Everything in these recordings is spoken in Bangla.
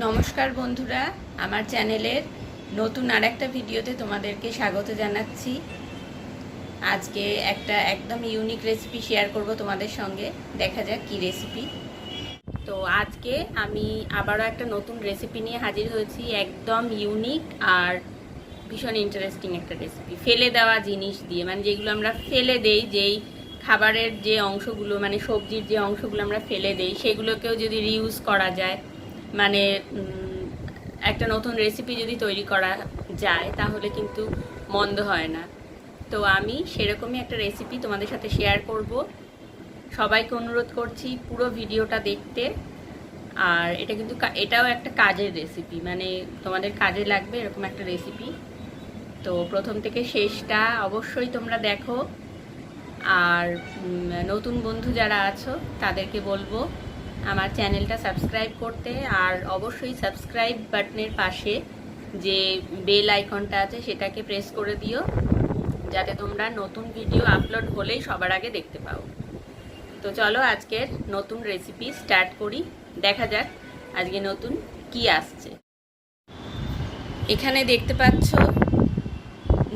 নমস্কার বন্ধুরা, আমার চ্যানেলের নতুন আরেকটা ভিডিওতে তোমাদেরকে স্বাগত জানাচ্ছি। আজকে একটা একদম ইউনিক রেসিপি শেয়ার করব তোমাদের সঙ্গে। দেখা যাক কি রেসিপি। তো আজকে আমি আবারও একটা নতুন রেসিপি নিয়ে হাজির হয়েছি, একদম ইউনিক আর ভীষণ ইন্টারেস্টিং একটা রেসিপি। ফেলে দেওয়া জিনিস দিয়ে, মানে যেগুলো আমরা ফেলে দেই, যেই খাবারের যে অংশগুলো, মানে সবজির যে অংশগুলো আমরা ফেলে দেই, সেগুলোকেও যদি রিউজ করা যায়, মানে একটা নতুন রেসিপি যদি তৈরি করা যায় তাহলে কিন্তু মন্দ হয় না। তো আমি সেরকমই একটা রেসিপি তোমাদের সাথে শেয়ার করব। সবাইকে অনুরোধ করছি পুরো ভিডিওটা দেখতে। আর এটা কিন্তু এটাও একটা কাজের রেসিপি, মানে তোমাদের কাজে লাগবে এরকম একটা রেসিপি। তো প্রথম থেকে শেষটা অবশ্যই তোমরা দেখো। আর নতুন বন্ধু যারা আছো তাদেরকে বলবো আমার চ্যানেলটা সাবস্ক্রাইব করতে, আর অবশ্যই সাবস্ক্রাইব বাটনের পাশে যে বেল আইকনটা আছে সেটাকে প্রেস করে দিও, যাতে তোমরা নতুন ভিডিও আপলোড হলেই সবার আগে দেখতে পাও। তো চলো আজকের নতুন রেসিপি স্টার্ট করি। দেখা যাক আজকে নতুন কি আসছে। এখানে দেখতে পাচ্ছ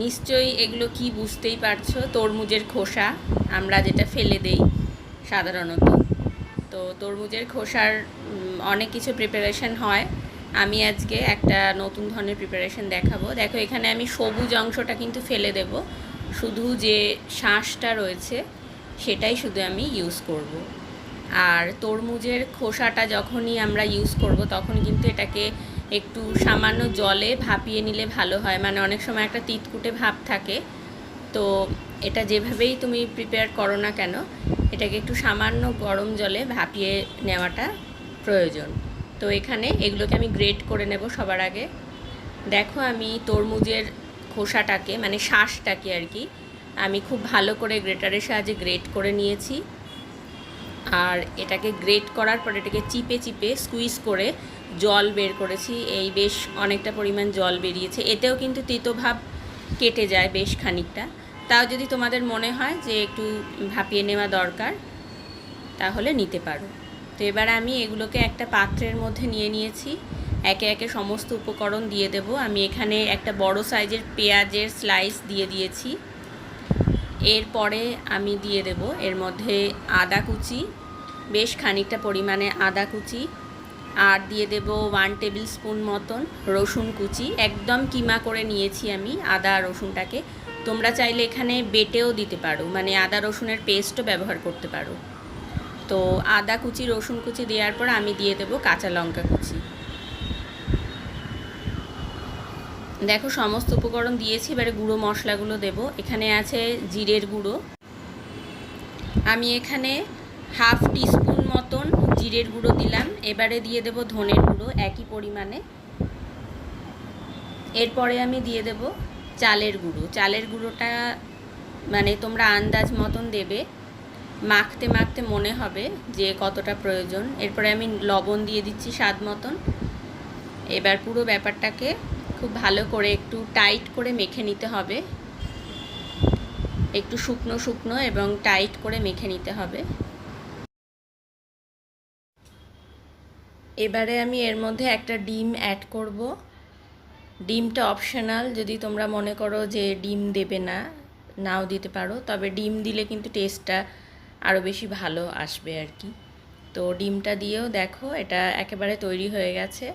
নিশ্চয়ই, এগুলো কি বুঝতেই পারছো, তরমুজের খোসা, আমরা যেটা ফেলে দেই সাধারণত। তো তরমুজের খোসার অনেক কিছু প্রিপারেশন হয়। আমি আজকে একটা নতুন ধরনের প্রিপারেশন দেখাবো। দেখো এখানে আমি সবুজ অংশটা কিন্তু ফেলে দেব, শুধু যে শাঁসটা রয়েছে সেটাই শুধু আমি ইউজ করব। আর তরমুজের খোসাটা যখনই আমরা ইউজ করব তখন কিন্তু এটাকে একটু সামান্য জলে ভাপিয়ে নিলে ভালো হয়, মানে অনেক সময় একটা তিতকুটে ভাব থাকে। তো এটা যেভাবেই তুমি প্রিপেয়ার করো না কেন, এটাকে একটু সামান্য গরম জলে ভাপিয়ে নেওয়াটা প্রয়োজন। তো এখানে এগুলোকে আমি গ্রেট করে নেব সবার আগে। দেখো আমি তরমুজের খোসাটাকে, মানে শাঁসটাকে আর কি, আমি খুব ভালো করে গ্রেটারের সাহায্যে গ্রেট করে নিয়েছি। আর এটাকে গ্রেট করার পর এটাকে চিপে চিপে স্কুইজ করে জল বের করেছি। এই বেশ অনেকটা পরিমাণ জল বেরিয়েছে। এতেও কিন্তু তিতভাব কেটে যায় বেশ খানিকটা। তাও যদি তোমাদের মনে হয় যে একটু ভাপিয়ে নেওয়া দরকার তাহলে নিতে পারো। তো এবার আমি এগুলোকে একটা পাত্রের মধ্যে নিয়ে নিয়েছি। একে একে সমস্ত উপকরণ দিয়ে দেব। আমি এখানে একটা বড় সাইজের পেঁয়াজের স্লাইস দিয়ে দিয়েছি। এরপরে আমি দিয়ে দেব এর মধ্যে আদা কুচি, বেশ খানিকটা পরিমাণে আদা কুচি। আর দিয়ে দেব 1 টেবিল স্পুন মতন রসুন কুচি। একদম কিমা করে নিয়েছি আমি আদা রসুনটাকে। তোমরা চাইলে এখানে বেটেও দিতে পারো, মানে আদা রসুনের পেস্টও ব্যবহার করতে পারো। তো আদা কুচি রসুন কুচি দেওয়ার পর আমি দিয়ে দেব কাঁচা লঙ্কা কুচি। দেখো সমস্ত উপকরণ দিয়েছি। এবারে গুঁড়ো মশলাগুলো দেব। এখানে আছে জিরের গুঁড়ো, আমি এখানে 1/2 টিস্পুন মতন জিরের গুঁড়ো দিলাম। এবারে দিয়ে দেব ধনের গুঁড়ো একই পরিমাণে। এরপরে আমি দিয়ে দেব চালের গুঁড়ো। চালের গুঁড়োটা মানে তোমরা আন্দাজ মতন দেবে, মাখতে মাখতে মনে হবে যে কতটা প্রয়োজন। এরপরে আমি লবণ দিয়ে দিচ্ছি স্বাদ মতন। এবার পুরো ব্যাপারটাকে খুব ভালো করে একটু টাইট করে মেখে নিতে হবে, একটু শুকনো শুকনো এবং টাইট করে মেখে নিতে হবে। এবারে আমি এর মধ্যে একটা ডিম অ্যাড করব। ডিমটা অপশনাল, যদি তোমরা মনে করো যে ডিম দেবে না, নাও দিতে পারো, তবে ডিম দিলে কিন্তু টেস্টটা আরও বেশি ভালো আসবে আর কি। তো ডিমটা দিয়েও দেখো এটা একেবারে তৈরি হয়ে গেছে।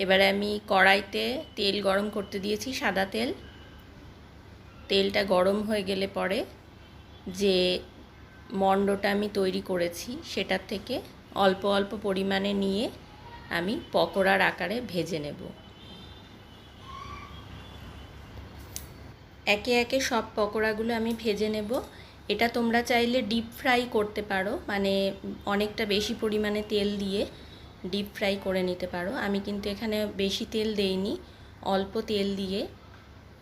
এবারে আমি কড়াইতে তেল গরম করতে দিয়েছি, সাদা তেল। তেলটা গরম হয়ে গেলে পরে যে মণ্ডটা আমি তৈরি করেছি সেটার থেকে অল্প অল্প পরিমাণে নিয়ে আমি পকোড়ার আকারে ভেজে নেব। একে একে সব পকোড়াগুলো আমি ভেজে নেব। এটা তোমরা চাইলে ডিপ ফ্রাই করতে পারো, মানে অনেকটা বেশি পরিমাণে তেল দিয়ে ডিপ ফ্রাই করে নিতে পারো। আমি কিন্তু এখানে বেশি তেল দেইনি, অল্প তেল দিয়ে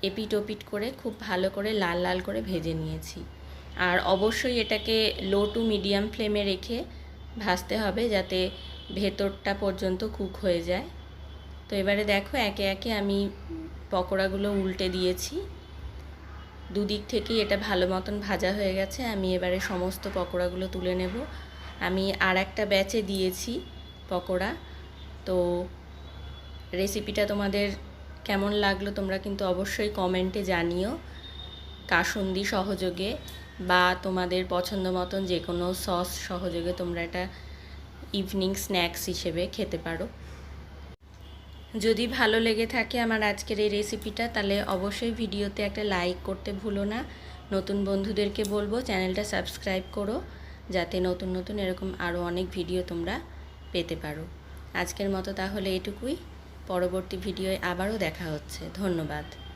এপিট ওপিট করে খুব ভালো করে লাল লাল করে ভেজে নিয়েছি। আর অবশ্যই এটাকে লো টু মিডিয়াম ফ্লেমে রেখে ভাজতে হবে, যাতে ভেতরটা পর্যন্ত কুক হয়ে যায়। তো এবারে দেখো একে একে আমি পকোড়াগুলো উল্টে দিয়েছি। দুদিক থেকেই এটা ভালো মতন ভাজা হয়ে গেছে। আমি এবারে সমস্ত পকোড়াগুলো তুলে নেব। আমি আর একটা ব্যাচে দিয়েছি পকোড়া, তো রেসিপিটা তোমাদের কেমন লাগলো তোমরা কিন্তু অবশ্যই কমেন্টে জানিও। কাসুন্দি সহযোগে বা তোমাদের পছন্দ মতন যে কোনো সস সহযোগে তোমরা এটা ইভিনিং স্ন্যাক্স হিসেবে খেতে পারো। যদি ভালো লেগে থাকে আমার আজকের এই রেসিপিটা, তাহলে অবশ্যই ভিডিওতে একটা লাইক করতে ভুলো না। নতুন বন্ধুদেরকে বলবো চ্যানেলটা সাবস্ক্রাইব করো, যাতে নতুন নতুন এরকম আরও অনেক ভিডিও তোমরা পেতে পারো। আজকের মতো তাহলে এটুকুই। পরবর্তী ভিডিওয় আবারও দেখা হচ্ছে। ধন্যবাদ।